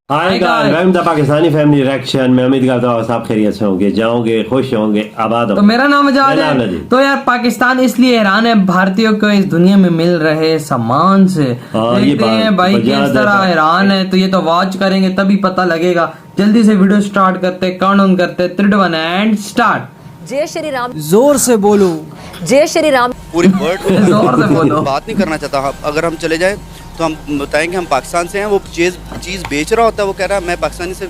आएगा welcome the Pakistani family reaction. मैं उम्मीद करता हूँ सब खैरियत से होंगे, जाओगे, खुश होंगे, आबाद तो होंगे। मेरा नाम आजाद है। तो यार पाकिस्तान इसलिए हैरान है भारतीयों को इस दुनिया में मिल रहे सम्मान से। देखते हैं भाई किस तरह हैरान है। तो ये तो वॉच करेंगे तभी पता लगेगा। जल्दी से वीडियो स्टार्ट करते, काउंटडाउन करते, 3 2 1 एंड स्टार्ट। जय श्री राम। जोर से बोलो। जय श्री राम। पूरी वर्ल्ड जोर से बोलो। बात नहीं करना चाहता। अगर हम चले जाए तो हम बताएंगे हम पाकिस्तान से हैं। वो चीज़ बेच रहा होता है, वो कह रहा है मैं पाकिस्तानी से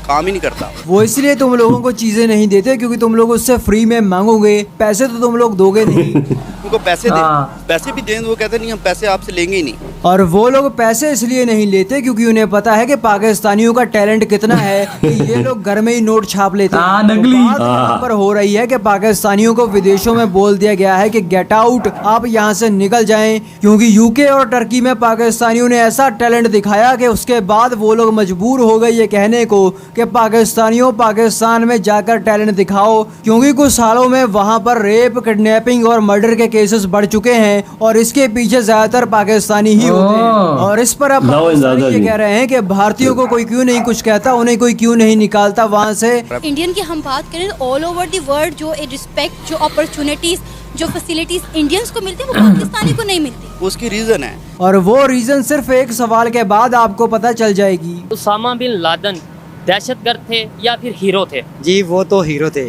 काम ही नहीं करता। वो इसलिए तुम लोगों को चीजें नहीं देते क्योंकि तुम लोग उससे फ्री में मांगोगे, पैसे तो तुम लोग दोगे नहीं। उनको पैसे दे, पैसे भी दें, वो कहते नहीं हम पैसे आपसे लेंगे ही नहीं। और वो लोग पैसे इसलिए नहीं लेते क्योंकि उन्हें पता है कि पाकिस्तानियों का टैलेंट कितना है कि ये लोग घर में ही नोट छाप लेते हैं। नकली। तो बात यहाँ पर हो रही है कि पाकिस्तानियों को विदेशों में बोल दिया गया है कि गेट आउट, आप यहाँ से निकल जाएं, क्योंकि यूके और टर्की में पाकिस्तानियों ने ऐसा टैलेंट दिखाया कि उसके बाद वो लोग मजबूर हो गए ये कहने को कि पाकिस्तानियों पाकिस्तान में जाकर टैलेंट दिखाओ, क्योंकि कुछ सालों में वहाँ पर रेप, किडनैपिंग और मर्डर के केसेस बढ़ चुके हैं और इसके पीछे ज्यादातर पाकिस्तानी ही होते हैं। और इस पर अब पाकिस्तानी ये कह रहे हैं कि भारतीयों को कोई क्यों नहीं कुछ कहता, उन्हें कोई क्यों नहीं निकालता वहाँ से। इंडियन की हम बात करें ऑल ओवर द वर्ल्ड जो रिस्पेक्ट, जो अपॉर्चुनिटीज, जो फैसिलिटीज इंडियंस को मिलती है वो पाकिस्तानी को नहीं मिलती। उसकी रीजन है, और वो रीजन सिर्फ एक सवाल के बाद आपको पता चल जाएगी। उसामा बिन लादेन दहशतगर्द थे या फिर हीरो थे? जी वो तो हीरो थे।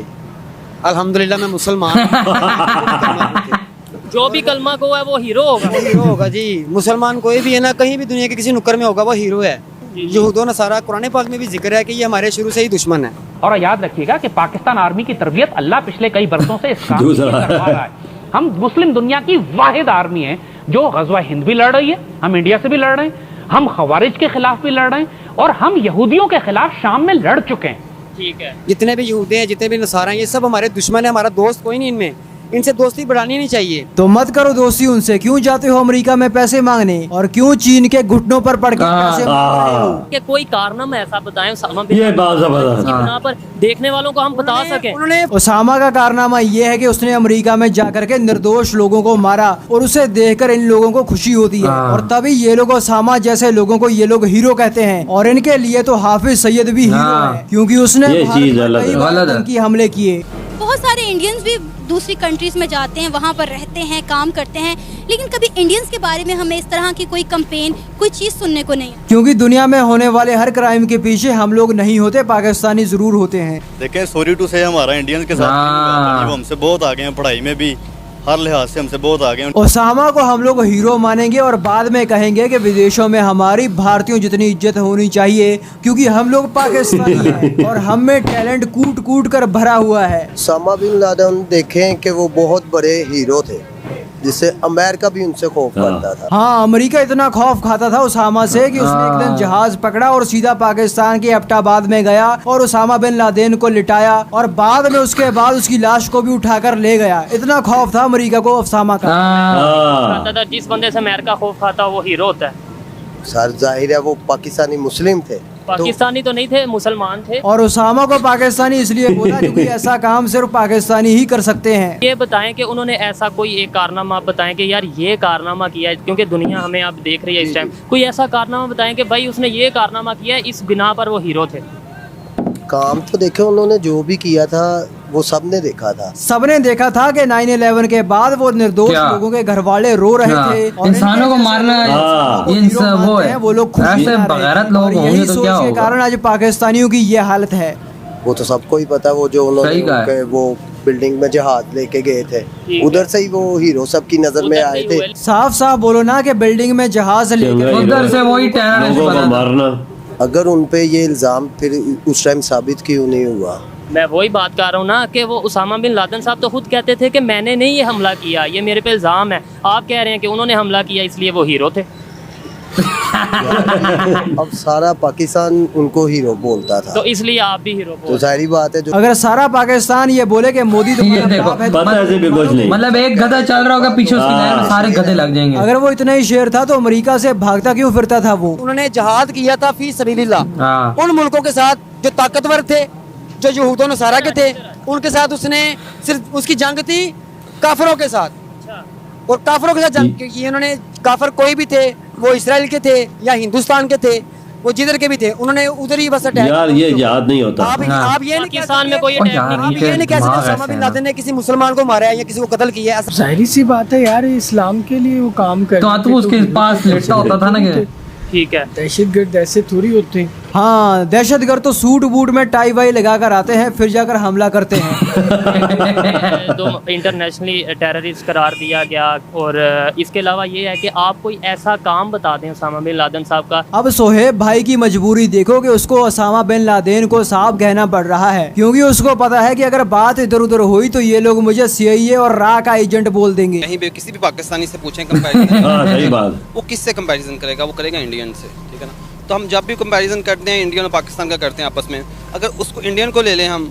अल्हम्दुलिल्लाह मैं मुसलमान। जो भी कलमा को है वो हीरो होगा। हीरो होगा जी। मुसलमान कोई भी है ना, कहीं भी दुनिया के किसी नुक्कर में होगा वो हीरो है। यहूद और नसारा कुरान पाक में भी जिक्र है कि ये हमारे शुरू से ही दुश्मन है। और याद रखिएगा कि पाकिस्तान आर्मी की तरबियत अल्लाह पिछले कई बरसों से इस काम में करवा रहा है। हम मुस्लिम दुनिया की वाहिद आर्मी है जो गज़वा हिंद भी लड़ रही है, हम इंडिया से भी लड़ रहे हैं, हम खवारिज के खिलाफ भी लड़ रहे हैं और हम यहूदियों के खिलाफ शाम में लड़ चुके हैं। ठीक है। जितने भी यहूदी हैं, जितने भी नसारा हैं, ये सब हमारे दुश्मन है। हमारा दोस्त कोई नहीं इनमें, इनसे दोस्ती बढ़ानी नहीं चाहिए। तो मत करो दोस्ती उनसे। क्यों जाते हो अमेरिका में पैसे मांगने और क्यों चीन के घुटनों पर पड़ के पैसे मांग रहे हो? कि कोई कारनामा ऐसा बताएं उसामा बिन ये बात जबरदस्त। लादेन पर देखने वालों को हम बता सकें। उन्होंने उसामा का कारनामा ये है कि उसने अमेरिका में जाकर के निर्दोष लोगों को मारा और उसे देखकर इन लोगों को खुशी होती है और तभी ये लोग उसामा जैसे लोगों को ये लोग हीरो कहते हैं। और इनके लिए तो हाफिज सईद भी हीरो है क्योंकि उसने की हमले किए। बहुत सारे इंडियंस भी दूसरी कंट्रीज में जाते हैं, वहाँ पर रहते हैं, काम करते हैं, लेकिन कभी इंडियंस के बारे में हमें इस तरह की कोई कंपेन, कोई चीज सुनने को नहीं। क्योंकि दुनिया में होने वाले हर क्राइम के पीछे हम लोग नहीं होते, पाकिस्तानी जरूर होते हैं। देखें सॉरी टू से हमारा इंडियंस के साथ वो हमसे बहुत आगे हैं, पढ़ाई में भी हर लिहाज से हमसे बहुत आगे हैं। उसामा को हम लोग हीरो मानेंगे और बाद में कहेंगे कि विदेशों में हमारी भारतीयों जितनी इज्जत होनी चाहिए क्योंकि हम लोग पाकिस्तानी हैं और हम में टैलेंट कूट कूट कर भरा हुआ है। उसामा बिन लादेन देखें कि वो बहुत बड़े हीरो थे जिससे अमेरिका भी उनसे खौफ करता था। हाँ, अमेरिका इतना खौफ खाता था उसामा से कि उसने एक दिन जहाज पकड़ा और सीधा पाकिस्तान के एबटाबाद में गया और उसामा बिन लादेन को लिटाया और बाद में उसके बाद उसकी लाश को भी उठाकर ले गया। इतना खौफ था अमेरिका को उसामा का। जिस बंदे से अमेरिका खौफ खाता वो हीरो होता है। सर जाहिर है वो पाकिस्तानी मुस्लिम थे। पाकिस्तानी तो नहीं थे, मुसलमान थे। और उसामा को पाकिस्तानी इसलिए बोला क्योंकि ऐसा काम सिर्फ पाकिस्तानी ही कर सकते हैं। ये बताएं कि उन्होंने ऐसा कोई एक कारनामा आप बताएं कि यार ये कारनामा किया है, क्योंकि दुनिया हमें अब देख रही है इस टाइम। कोई ऐसा कारनामा बताएं कि भाई उसने ये कारनामा किया है, इस बिना पर वो हीरो थे। काम तो देखे उन्होंने जो भी किया था वो सबने देखा था। सबने देखा था कि 9/11 के बाद वो निर्दोष लोगों के घर वाले रो रहे थे। इंसानों को मारना वो लोग ऐसे बगैरत लोग होंगे तो क्या होगा? के कारण आज पाकिस्तानियों की ये हालत है। वो तो सबको ही पता, वो जो उन्होंने वो बिल्डिंग में जहाज लेके गए थे उधर से ही वो हीरो सबकी नजर में आए थे। साफ साफ बोलो ना कि बिल्डिंग में जहाज लेके उधर से वही टेररिस्ट मारना। अगर उन पे ये इल्जाम फिर उस टाइम साबित क्यों नहीं हुआ? मैं वही बात कर रहा हूँ ना कि वो उसामा बिन लादेन साहब तो खुद कहते थे कि मैंने नहीं ये हमला किया, ये मेरे पे इल्जाम है। आप कह रहे हैं कि उन्होंने हमला किया इसलिए वो हीरो थे। अब सारा पाकिस्तान उनको हीरो बोलता था तो इसलिए आप भी हीरो तो जाहिर बात है। जो अगर सारा पाकिस्तान ये बोले कि मोदी मतलब एक गधा चल रहा होगा पीछे उसकी लाइन में सारे गधे लग जाएंगे। अगर वो इतना ही शेर था तो अमेरिका से भागता क्यों फिरता था? वो उन्होंने जहाद किया था फी सबीलिल्लाह उन मुल्कों के साथ जो ताकतवर थे, जो यहूद और नसारा के थे, उनके साथ उसने सिर्फ उसकी जंग थी काफिरों के साथ। और काफिरों के साथ जंग की उन्होंने। काफिर कोई भी थे, वो इसराइल के थे या हिंदुस्तान के थे, वो जिधर के भी थे उन्होंने उधर ही बस अटैक। यार ये याद नहीं होता। आप ये नहीं पाकिस्तान में कोई अटैक नहीं आप ये नहीं कह सकते ओसामा बिन लादेन ने किसी मुसलमान को मारा है या किसी को कत्ल किया है। जाहिर सी बात है यार, इस्लाम के लिए वो काम कर तो उसके पास लेटता होता था ना कि ठीक है। दहशतगर्द ऐसे थोड़ी होते हैं। हाँ, दहशतगर्द तो सूट बूट में टाई वाई लगा कर आते हैं, फिर जाकर हमला करते हैं। तो इंटरनेशनली टेररिस्ट करार दिया गया। और इसके अलावा ये है कि आप कोई ऐसा काम बता दें ओसामा बिन लादेन साहब का। अब सोहेब भाई की मजबूरी देखो कि उसको ओसामा बिन लादेन को साफ कहना पड़ रहा है, क्योंकि उसको पता है कि अगर बात इधर उधर हुई तो ये लोग मुझे CIA और रा का एजेंट बोल देंगे। कहीं भी किसी भी पाकिस्तानी से पूछें कंपैरिजन सही बात, वो किससे कंपैरिजन करेगा? वो करेगा इंडियन से, ठीक है ना। तो हम जब भी कंपैरिजन करते हैं इंडियन और पाकिस्तान का करते हैं आपस में, अगर उसको इंडियन को ले लें हम,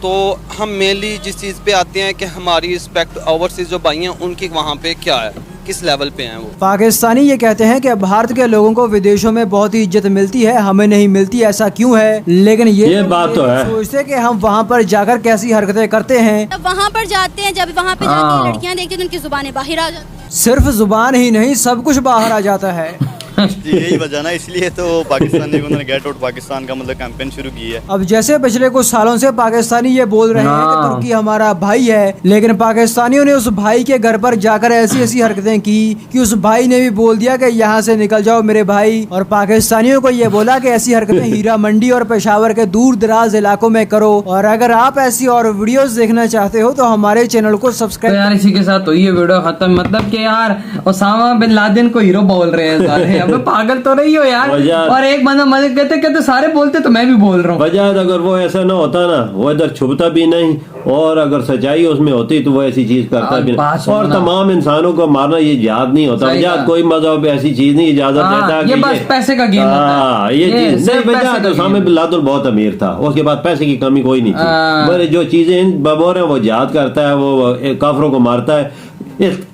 तो हम मेनली जिस चीज़ पे आते हैं कि हमारी रिस्पेक्ट ओवरसीज जो भाई हैं उनकी वहाँ पे क्या है, किस लेवल पे हैं वो। पाकिस्तानी ये कहते हैं कि भारत के लोगों को विदेशों में बहुत ही इज्जत मिलती है, हमें नहीं मिलती, ऐसा क्यों है? लेकिन ये बात तो है, सोचते कि हम वहाँ पर जाकर कैसी हरकतें करते हैं। जब वहाँ पर जाते हैं, जब वहाँ पे जाके लड़कियाँ देखते हैं तो उनकी जुबानें बाहर आ जाती हैं। सिर्फ जुबान ही नहीं, सब कुछ बाहर आ जाता है। यही वजह ना, इसलिए तो पाकिस्तानी उन्होंने गेट आउट पाकिस्तान का मतलब कैंपेन शुरू की है। अब जैसे पिछले कुछ सालों से पाकिस्तानी ये बोल रहे हैं कि तुर्की हमारा भाई है, लेकिन पाकिस्तानियों ने उस भाई के घर पर जाकर ऐसी ऐसी हरकतें की कि उस भाई ने भी बोल दिया कि यहाँ से निकल जाओ मेरे भाई, और पाकिस्तानियों को ये बोला कि ऐसी हरकतें हीरा मंडी और पेशावर के दूर दराज इलाकों में करो। और अगर आप ऐसी और वीडियोस देखना चाहते हो तो हमारे चैनल को सब्सक्राइब। यार इसी के साथ तो ये वीडियो खत्म। मतलब कि यार ओसामा बिन लादेन को हीरो बोल रहे हैं सारे। अब पागल तो नहीं हो यार। और एक बंदा मजे कहते कहते सारे बोलते तो मैं भी बोल रहा हूँ। वजह अगर वो ऐसा ना होता ना, वो इधर छुपता भी नहीं, और अगर सच्चाई उसमें होती तो वो ऐसी चीज करता भी नहीं। और तमाम इंसानों को मारना ये जिहाद नहीं होता। वजह कोई मजहब ऐसी चीज नहीं इजाजत देता। ये बस पैसे का गेम होता है। ये चीज नहीं। वजह तो ओसामा बिन लादेन बहुत अमीर था, उसके बाद पैसे की कमी कोई नहीं थी। पर जो चीजें बबोर है वो जिहाद करता है, वो काफरों को मारता है।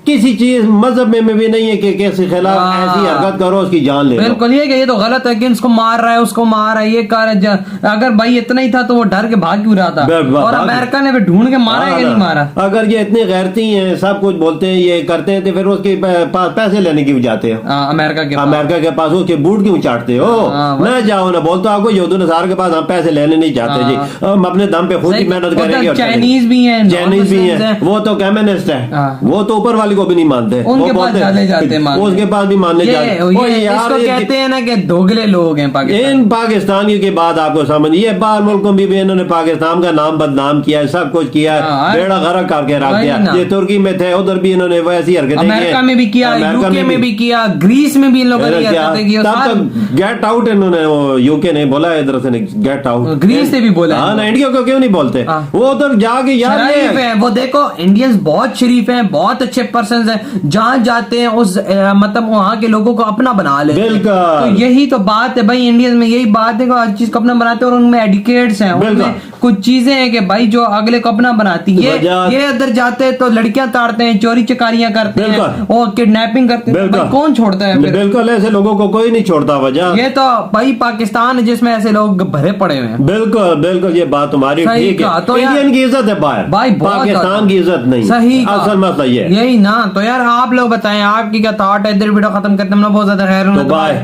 किसी चीज मजहब में भी नहीं है कि किसी खिलाफ ऐसी हरकत करो उसकी जान ले। बिल्कुल ये तो गलत है कि इसको मार रहा है उसको मार रहा है, ये कर। अगर भाई इतना ही था तो वो डर के भाग क्यों रहा था? और अमेरिका ने भी ढूंढ के मारा है कि नहीं मारा? अगर ये इतने गैरती हैं, सब कुछ बोलते हैं, ये करते हैं, तो फिर उसके पास पैसे लेने क्यों जाते हो? अमेरिका के पास उसके बूट क्यों चाटते हो? न जाओ ना, बोलते आपको यहूद नसारा के पास हम पैसे लेने नहीं चाहते जी, हम अपने दम पे खुद ही मेहनत करेंगे। चाइनीज भी है, वो तो कम्युनिस्ट है, वो तो ऊपर वाली को भी नहीं मानते, उनके पास चले जाते हैं, उसके पास भी मानने जाते। इसको कहते हैं ना कि दोगले लोग हैं पाकिस्तान। इन पाकिस्तानियों के बाद आपको समझ, ये बाहर मुल्कों में भी इन्होंने पाकिस्तान का नाम बदनाम किया है, सब कुछ किया है, बेड़ा गर्क करके रख दिया। ये तुर्की में थे, उधर भी इन्होंने वैसी हरकतें की, अमेरिका में भी किया, यूके में भी किया, ग्रीस में भी इन लोगों ने गेट आउट इन्होंने, यूके ने बोला इधर से गेट आउट, ग्रीस ने भी बोला। हाँ ना, इंडिया को क्यों नहीं बोलते? वो उधर जाके यार वो देखो इंडियंस बहुत शरीफ हैं, बहुत अच्छे पर्सन है, जहाँ जाते हैं उस मतलब वहाँ के लोगों को अपना बना लेते हैं। तो यही तो बात है भाई, इंडियन में यही बात है कि हर चीज को अपना बनाते हैं, और उनमें एडिकेट्स हैं, उनमें कुछ चीजें हैं कि भाई जो अगले को अपना बनाती है। ये इधर जाते हैं तो लड़कियां ताड़ते हैं, चोरी चकारियां करते हैं और किडनैपिंग करते हैं। भाई कौन छोड़ता है? बिल्कुल ऐसे लोगों को कोई नहीं छोड़ता। वजह ये तो भाई पाकिस्तान है जिसमें ऐसे लोग भरे पड़े हुए हैं। बिल्कुल बिल्कुल, ये बात तुम्हारी ठीक है। तो इंडियन की इज्जत है बाहर, भाई पाकिस्तान की इज्जत नहीं। सही, असल मसला ये यही ना। तो यार आप लोग बताएं आपकी क्या थॉट है? इधर वीडियो खत्म करते हैं, बहुत ज्यादा खैर। बाय।